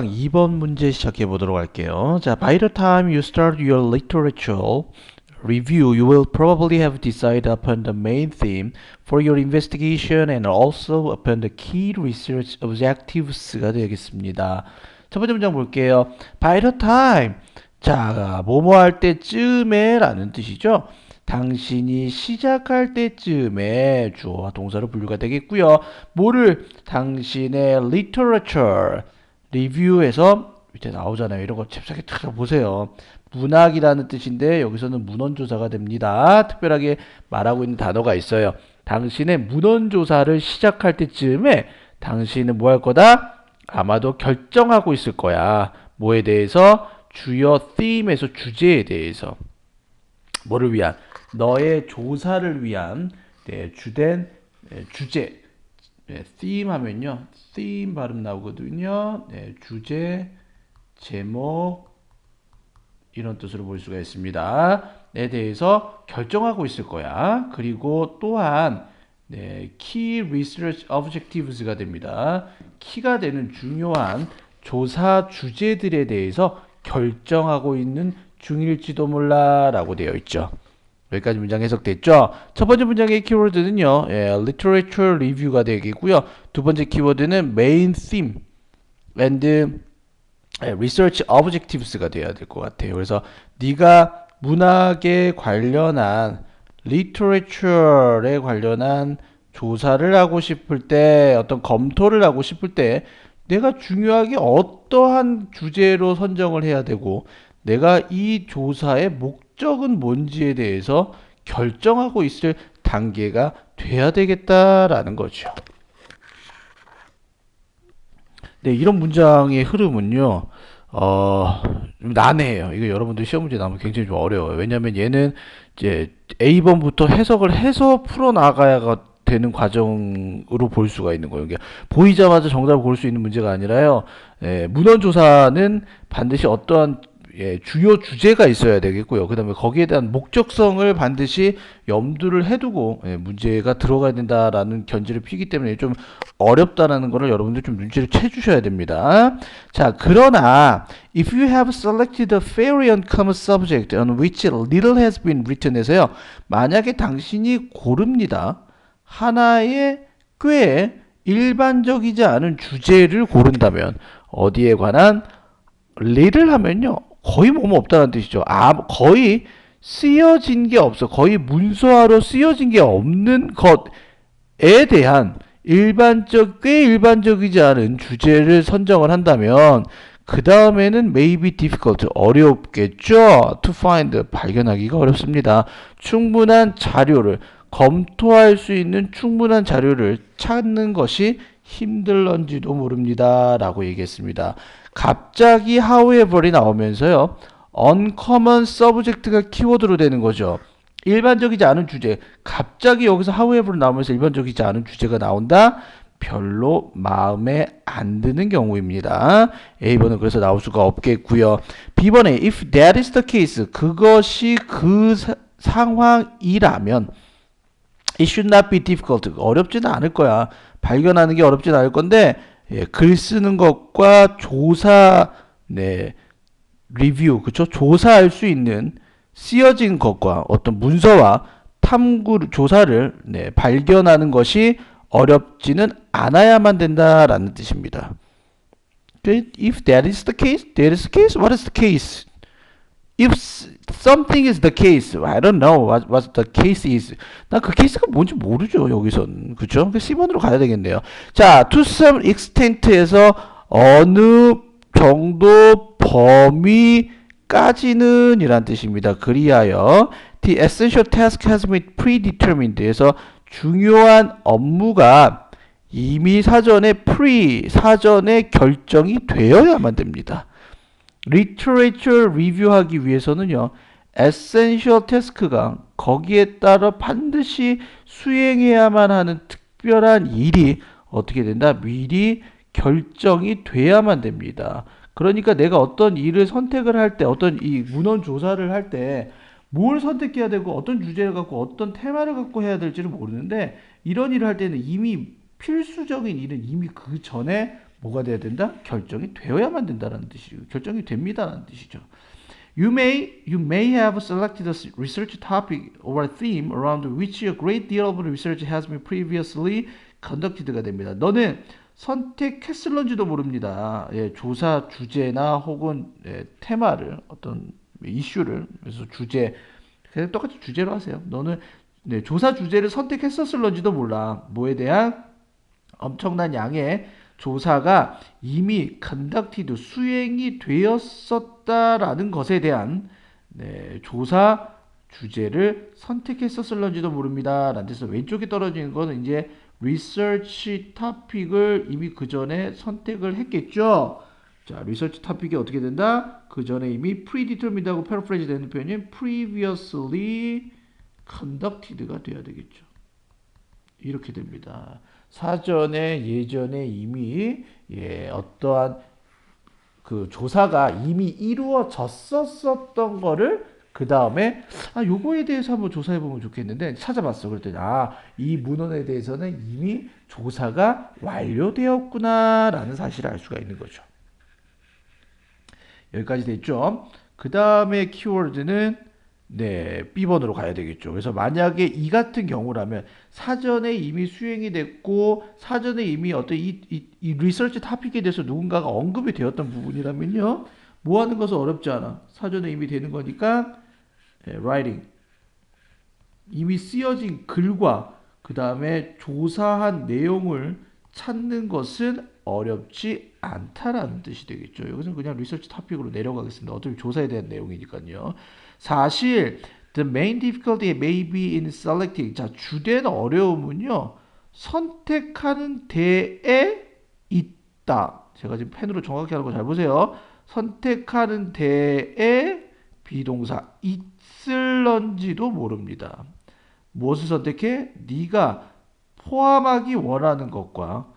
2번 문제 시작해 보도록 할게요. 자, by the time you start your literature review, you will probably have decided upon the main theme for your investigation and also upon the key research objectives가 되겠습니다. 첫 번째 문장 볼게요. By the time. 자, 뭐뭐 할 때쯤에 라는 뜻이죠. 당신이 시작할 때쯤에 주어와 동사로 분류가 되겠고요. 뭐를 당신의 literature 리뷰에서 밑에 나오잖아요. 이런 거 잽싸게 탁 보세요. 문학이라는 뜻인데 여기서는 문헌조사가 됩니다. 특별하게 말하고 있는 단어가 있어요. 당신의 문헌조사를 시작할 때쯤에 당신은 뭐 할 거다? 아마도 결정하고 있을 거야. 뭐에 대해서? 주요 theme에서 주제에 대해서. 뭐를 위한? 너의 조사를 위한 주된 주제. theme 하면요. theme 발음 나오거든요. 주제, 제목 이런 뜻으로 볼 수가 있습니다. 에 대해서 결정하고 있을 거야. 그리고 또한 key research objectives가 됩니다. 키가 되는 중요한 조사 주제들에 대해서 결정하고 있는 중일지도 몰라라고 되어 있죠. 여기까지 문장 해석됐죠? 첫 번째 문장의 키워드는요, literature review가 되겠고요. 두 번째 키워드는 main theme and research objectives가 돼야 될 것 같아요. 그래서 네가 문학에 관련한 literature에 관련한 조사를 하고 싶을 때, 어떤 검토를 하고 싶을 때 내가 중요하게 어떠한 주제로 선정을 해야 되고 내가 이 조사의 목적은 뭔지에 대해서 결정하고 있을 단계가 돼야 되겠다라는 거죠. 네, 이런 문장의 흐름은요, 좀 난해해요. 이거 여러분들 시험 문제 나오면 굉장히 좀 어려워요. 왜냐면 얘는 이제 A번부터 해석을 해서 풀어나가야 되는 과정으로 볼 수가 있는 거예요. 그러니까 보이자마자 정답을 고를 수 있는 문제가 아니라요. 문헌조사는 반드시 어떠한 주요 주제가 있어야 되겠고요. 그 다음에 거기에 대한 목적성을 반드시 염두를 해두고 문제가 들어가야 된다라는 견지를 피기 때문에 좀 어렵다라는 거를 여러분들 좀 눈치를 채주셔야 됩니다. 자, 그러나 if you have selected a fairly uncommon subject on which little has been written 해서요. 만약에 당신이 고릅니다. 하나의 꽤 일반적이지 않은 주제를 고른다면 어디에 관한 little 하면요. 거의 뭐뭐 없다는 뜻이죠. 거의 쓰여진 게 없어. 거의 문서화로 쓰여진 게 없는 것에 대한 꽤 일반적이지 않은 주제를 선정을 한다면 그 다음에는 may be difficult, 어렵겠죠. to find, 발견하기가 어렵습니다. 충분한 자료를, 검토할 수 있는 충분한 자료를 찾는 것이 힘들런지도 모릅니다. 라고 얘기했습니다. 갑자기 however이 나오면서요. uncommon subject가 키워드로 되는 거죠. 일반적이지 않은 주제. 갑자기 여기서 however 나오면서 일반적이지 않은 주제가 나온다? 별로 마음에 안 드는 경우입니다. A번은 그래서 나올 수가 없겠고요. B번에 if that is the case, 그것이 그 상황이라면 it should not be difficult. 어렵지는 않을 거야. 발견하는 게 어렵진 않을 건데 글 쓰는 것과 조사, 리뷰, 그쵸? 조사할 수 있는 쓰여진 것과 어떤 문서와 조사를 발견하는 것이 어렵지는 않아야만 된다라는 뜻입니다. If that is the case, what is the case? If something is the case, I don't know what the case is. 나 그 케이스가 뭔지 모르죠, 여기선. 그쵸? C번으로 가야 되겠네요. 자, to some extent에서 어느 정도 범위까지는 이란 뜻입니다. 그리하여 the essential task has been predetermined 해서 중요한 업무가 이미 사전에 결정이 되어야만 됩니다. literature review하기 위해서는요. essential task가 거기에 따라 반드시 수행해야만 하는 특별한 일이 어떻게 된다? 미리 결정이 돼야만 됩니다. 그러니까 내가 어떤 일을 선택을 할 때, 어떤 이 문헌 조사를 할 때 뭘 선택해야 되고 어떤 주제를 갖고 어떤 테마를 갖고 해야 될지를 모르는데 이런 일을 할 때는 이미 필수적인 일은 이미 그 전에 뭐가 돼야 된다? 결정이 되어야만 된다는 뜻이죠. 결정이 됩니다라는 뜻이죠. You may have selected a research topic or a theme around which a great deal of research has been previously conducted가 됩니다. 너는 선택했을런지도 모릅니다. 예, 조사 주제나 혹은 테마를 어떤 이슈를 그래서 주제 그냥 똑같이 주제로 하세요. 너는 조사 주제를 선택했었을런지도 몰라. 뭐에 대한 엄청난 양의 조사가 이미 conducted 수행이 되었었다라는 것에 대한 조사 주제를 선택했었을런지도 모릅니다. 라는 뜻에서 왼쪽에 떨어지는 거는 이제 research topic을 이미 그 전에 선택을 했겠죠. 자, research topic이 어떻게 된다? 그 전에 이미 predetermined하고 paraphrase 되는 표현이 previously conducted가 돼야 되겠죠. 이렇게 됩니다. 사전에 예전에 이미 어떠한 그 조사가 이미 이루어졌었던 거를 그 다음에 요거에 대해서 한번 조사해 보면 좋겠는데 찾아봤어. 그랬더니 이 문헌에 대해서는 이미 조사가 완료되었구나라는 사실을 알 수가 있는 거죠. 여기까지 됐죠. 그 다음에 키워드는 B번으로 가야 되겠죠. 그래서 만약에 이 같은 경우라면 사전에 이미 수행이 됐고 사전에 이미 어떤 이 리서치 토픽에 대해서 누군가가 언급이 되었던 부분이라면요. 뭐 하는 것은 어렵지 않아. 사전에 이미 되는 거니까 writing 이미 쓰여진 글과 그 다음에 조사한 내용을 찾는 것은 어렵지 않다라는 뜻이 되겠죠. 여기서는 그냥 리서치 토픽으로 내려가겠습니다. 어차피 조사에 대한 내용이니까요. 사실 the main difficulty may be in selecting. 자, 주된 어려움은요. 선택하는 데에 있다. 제가 지금 펜으로 정확히 하는 거 잘 보세요. 선택하는 데에 비동사 있을런지도 모릅니다. 무엇을 선택해? 네가 포함하기 원하는 것과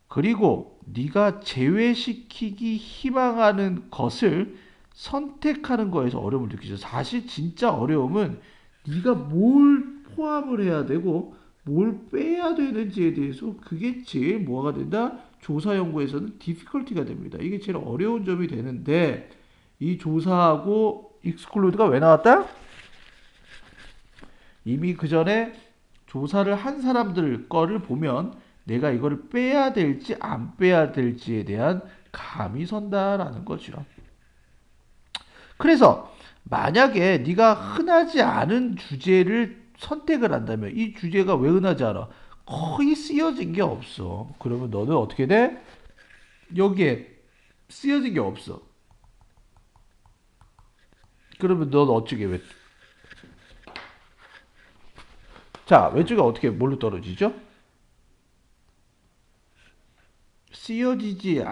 그리고 네가 제외시키기 희망하는 것을 선택하는 거에서 어려움을 느끼죠. 사실 진짜 어려움은 네가 뭘 포함을 해야 되고 뭘 빼야 되는지에 대해서 그게 제일 뭐가 된다? 조사 연구에서는 difficulty가 됩니다. 이게 제일 어려운 점이 되는데 이 조사하고 exclude가 왜 나왔다? 이미 그 전에 조사를 한 사람들 거를 보면 내가 이거를 빼야 될지 안 빼야 될지에 대한 감이 선다라는 거죠. 그래서 만약에 네가 흔하지 않은 주제를 선택을 한다면 이 주제가 왜 흔하지 않아? 거의 쓰여진 게 없어. 그러면 너는 어떻게 돼? 여기에 쓰여진 게 없어. 그러면 넌 어떻게 왜? 자, 왼쪽에 어떻게 뭘로 떨어지죠? 쓰여지지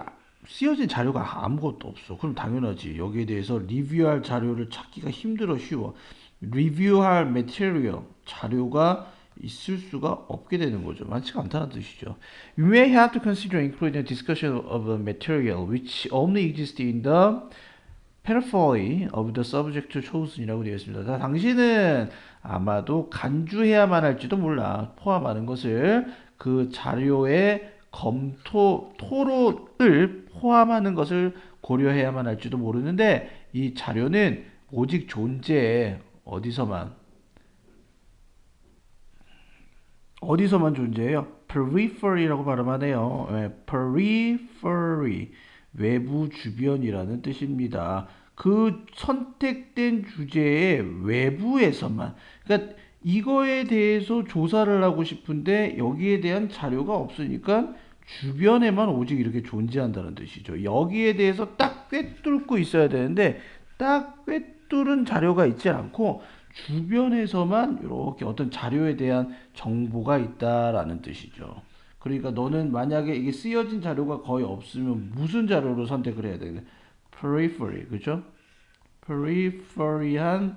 쓰여진 자료가 아무것도 없어. 그럼 당연하지. 여기에 대해서 리뷰할 자료를 찾기가 힘들어 쉬워. 리뷰할 매테리얼 자료가 있을 수가 없게 되는 거죠. 많지가 않다는 뜻이죠. You may have to consider including a discussion of a material which only exists in the periphery of the subject chosen이라고 되어 있습니다. 자, 당신은 아마도 간주해야만 할지도 몰라. 포함하는 것을 그 자료의 토론을 포함하는 것을 고려해야만 할지도 모르는데 이 자료는 오직 존재해 어디서만 존재해요? periphery라고 발음하네요. periphery 외부 주변이라는 뜻입니다. 그 선택된 주제의 외부에서만 그러니까 이거에 대해서 조사를 하고 싶은데 여기에 대한 자료가 없으니까 주변에만 오직 이렇게 존재한다는 뜻이죠. 여기에 대해서 딱 꿰뚫고 있어야 되는데 딱 꿰뚫은 자료가 있지 않고 주변에서만 이렇게 어떤 자료에 대한 정보가 있다라는 뜻이죠. 그러니까 너는 만약에 이게 쓰여진 자료가 거의 없으면 무슨 자료로 선택을 해야 되냐? periphery, 그죠? periphery한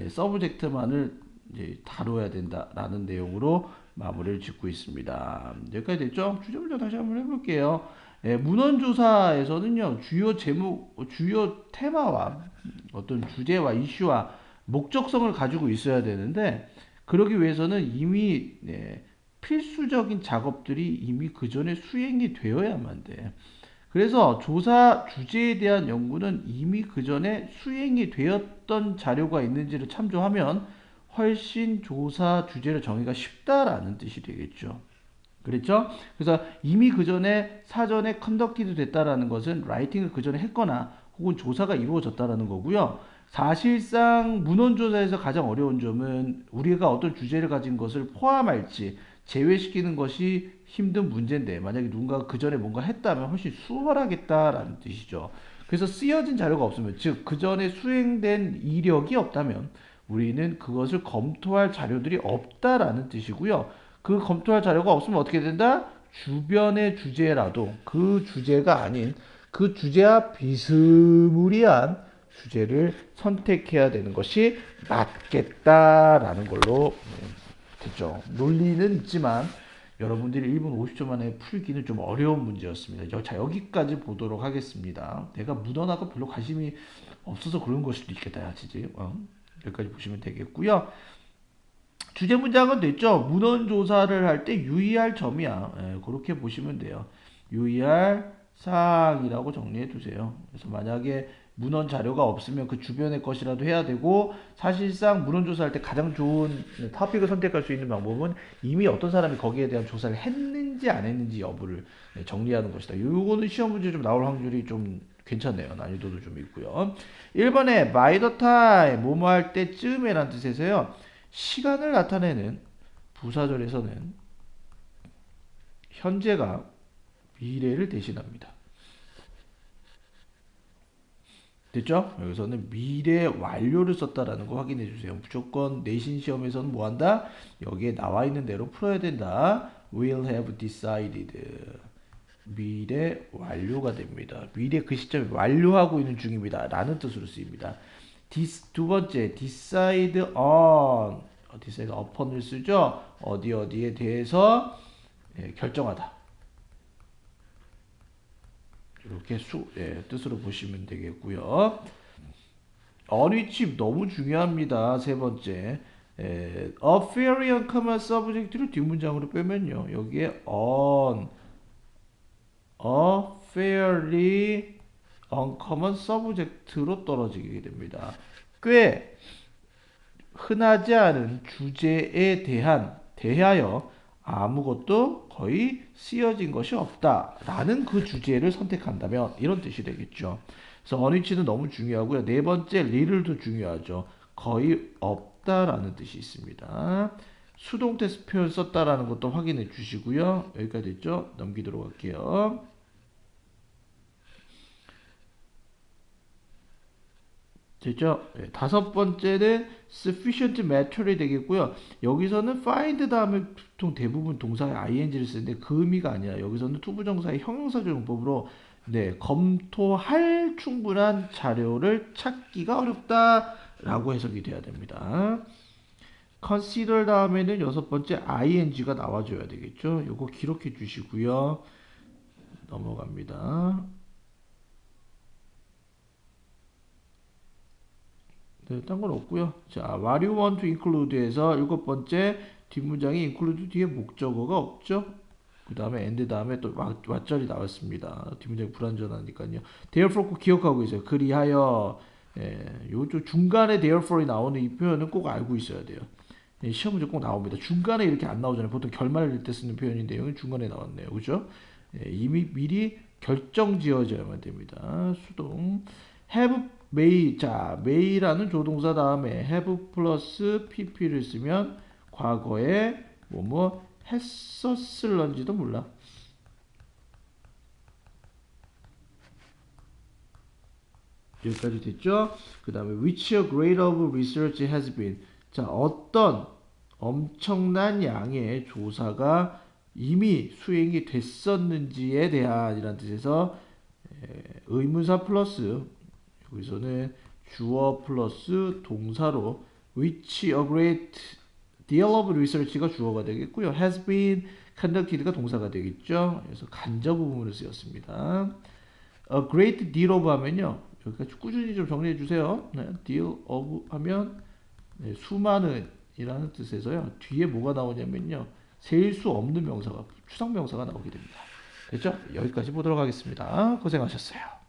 서브젝트만을 이제 다뤄야 된다라는 내용으로 마무리를 짓고 있습니다. 여기까지 됐죠? 주제 문제 다시 한번 해볼게요. 문헌조사에서는요, 주요 제목, 주요 테마와 어떤 주제와 이슈와 목적성을 가지고 있어야 되는데, 그러기 위해서는 이미 필수적인 작업들이 이미 그 전에 수행이 되어야만 돼. 그래서 조사 주제에 대한 연구는 이미 그 전에 수행이 되었던 자료가 있는지를 참조하면 훨씬 조사 주제를 정의가 쉽다라는 뜻이 되겠죠. 그랬죠? 그래서 이미 그 전에 사전에 컨덕티드 됐다라는 것은 라이팅을 그 전에 했거나 혹은 조사가 이루어졌다라는 거고요. 사실상 문헌조사에서 가장 어려운 점은 우리가 어떤 주제를 가진 것을 포함할지 제외시키는 것이 힘든 문제인데 만약에 누군가가 그 전에 뭔가 했다면 훨씬 수월하겠다라는 뜻이죠. 그래서 쓰여진 자료가 없으면 즉 그 전에 수행된 이력이 없다면 우리는 그것을 검토할 자료들이 없다라는 뜻이고요. 그 검토할 자료가 없으면 어떻게 된다? 주변의 주제라도 그 주제가 아닌 그 주제와 비스무리한 주제를 선택해야 되는 것이 맞겠다라는 걸로 됐죠. 논리는 있지만 여러분들이 1분 50초 만에 풀기는 좀 어려운 문제였습니다. 자, 여기까지 보도록 하겠습니다. 내가 문헌하고 별로 관심이 없어서 그런 걸 수도 있겠다. 야, 진짜. 여기까지 보시면 되겠고요. 주제 문장은 됐죠. 문헌 조사를 할 때 유의할 점이야. 그렇게 보시면 돼요. 유의할 사항이라고 정리해 두세요. 그래서 만약에 문헌 자료가 없으면 그 주변의 것이라도 해야 되고 사실상 문헌 조사할 때 가장 좋은 토픽을 선택할 수 있는 방법은 이미 어떤 사람이 거기에 대한 조사를 했는지 안 했는지 여부를 정리하는 것이다. 요거는 시험 문제 좀 나올 확률이 좀 괜찮네요. 난이도도 좀 있고요. 1번에 by the time 뭐뭐 할 때쯤에란 뜻에서요. 시간을 나타내는 부사절에서는 현재가 미래를 대신합니다. 됐죠? 여기서는 미래 완료를 썼다라는 거 확인해 주세요. 무조건 내신 시험에서는 뭐 한다? 여기에 나와 있는 대로 풀어야 된다. Will have decided. 미래 완료가 됩니다. 미래 그 시점에 완료하고 있는 중입니다. 라는 뜻으로 쓰입니다. 두 번째, decide on. decide upon을 쓰죠. 어디에 대해서 결정하다. 이렇게 뜻으로 보시면 되겠고요. on which 너무 중요합니다. 세 번째. a fairly uncommon subject를 뒷문장으로 빼면요. 여기에 on a fairly uncommon subject로 떨어지게 됩니다. 꽤 흔하지 않은 주제에 대하여 아무것도 거의 쓰여진 것이 없다라는 그 주제를 선택한다면 이런 뜻이 되겠죠. 그래서 on위치는 너무 중요하고요. 네 번째 little도 중요하죠. 거의 없다라는 뜻이 있습니다. 수동태스 표현 썼다라는 것도 확인해 주시고요. 여기까지 됐죠? 넘기도록 할게요. 됐죠? 네, 다섯 번째는 sufficient matter이 되겠고요. 여기서는 find 다음에 보통 대부분 동사에 ing를 쓰는데 그 의미가 아니라 여기서는 투부정사의 형용사적 용법으로 검토할 충분한 자료를 찾기가 어렵다라고 해석이 돼야 됩니다. consider 다음에는 여섯 번째 ing가 나와줘야 되겠죠. 요거 기록해 주시고요. 넘어갑니다. 네, 딴 건 없고요. 자, what you want to include에서 일곱 번째 뒷문장이 include 뒤에 목적어가 없죠. 그 다음에 and 다음에 또 왓절이 나왔습니다. 뒷문장이 불완전하니까요. therefore 꼭 기억하고 있어요. 그리하여 요쪽 중간에 therefore이 나오는 이 표현은 꼭 알고 있어야 돼요. 시험 문제 꼭 나옵니다. 중간에 이렇게 안 나오잖아요. 보통 결말을 때 쓰는 표현인데 여기 중간에 나왔네요. 그죠? 이미 미리 결정 지어져야만 됩니다. 수동 have may. 자, may라는 조동사 다음에 have 플러스 pp를 쓰면 과거에 뭐뭐 했었을런지도 몰라. 여기까지 됐죠? 그 다음에 which a grade of research has been. 자, 어떤 엄청난 양의 조사가 이미 수행이 됐었는지에 대한 이란 뜻에서 의문사 플러스 여기서는 주어 플러스 동사로 which a great deal of research가 주어가 되겠고요. has been conducted가 동사가 되겠죠. 그래서 간접 부분으로 쓰였습니다. a great deal of 하면요. 여기까지 꾸준히 좀 정리해 주세요. 네, deal of 하면 수많은 이라는 뜻에서요. 뒤에 뭐가 나오냐면요. 셀 수 없는 명사가 추상명사가 나오게 됩니다. 됐죠? 여기까지 보도록 하겠습니다. 고생하셨어요.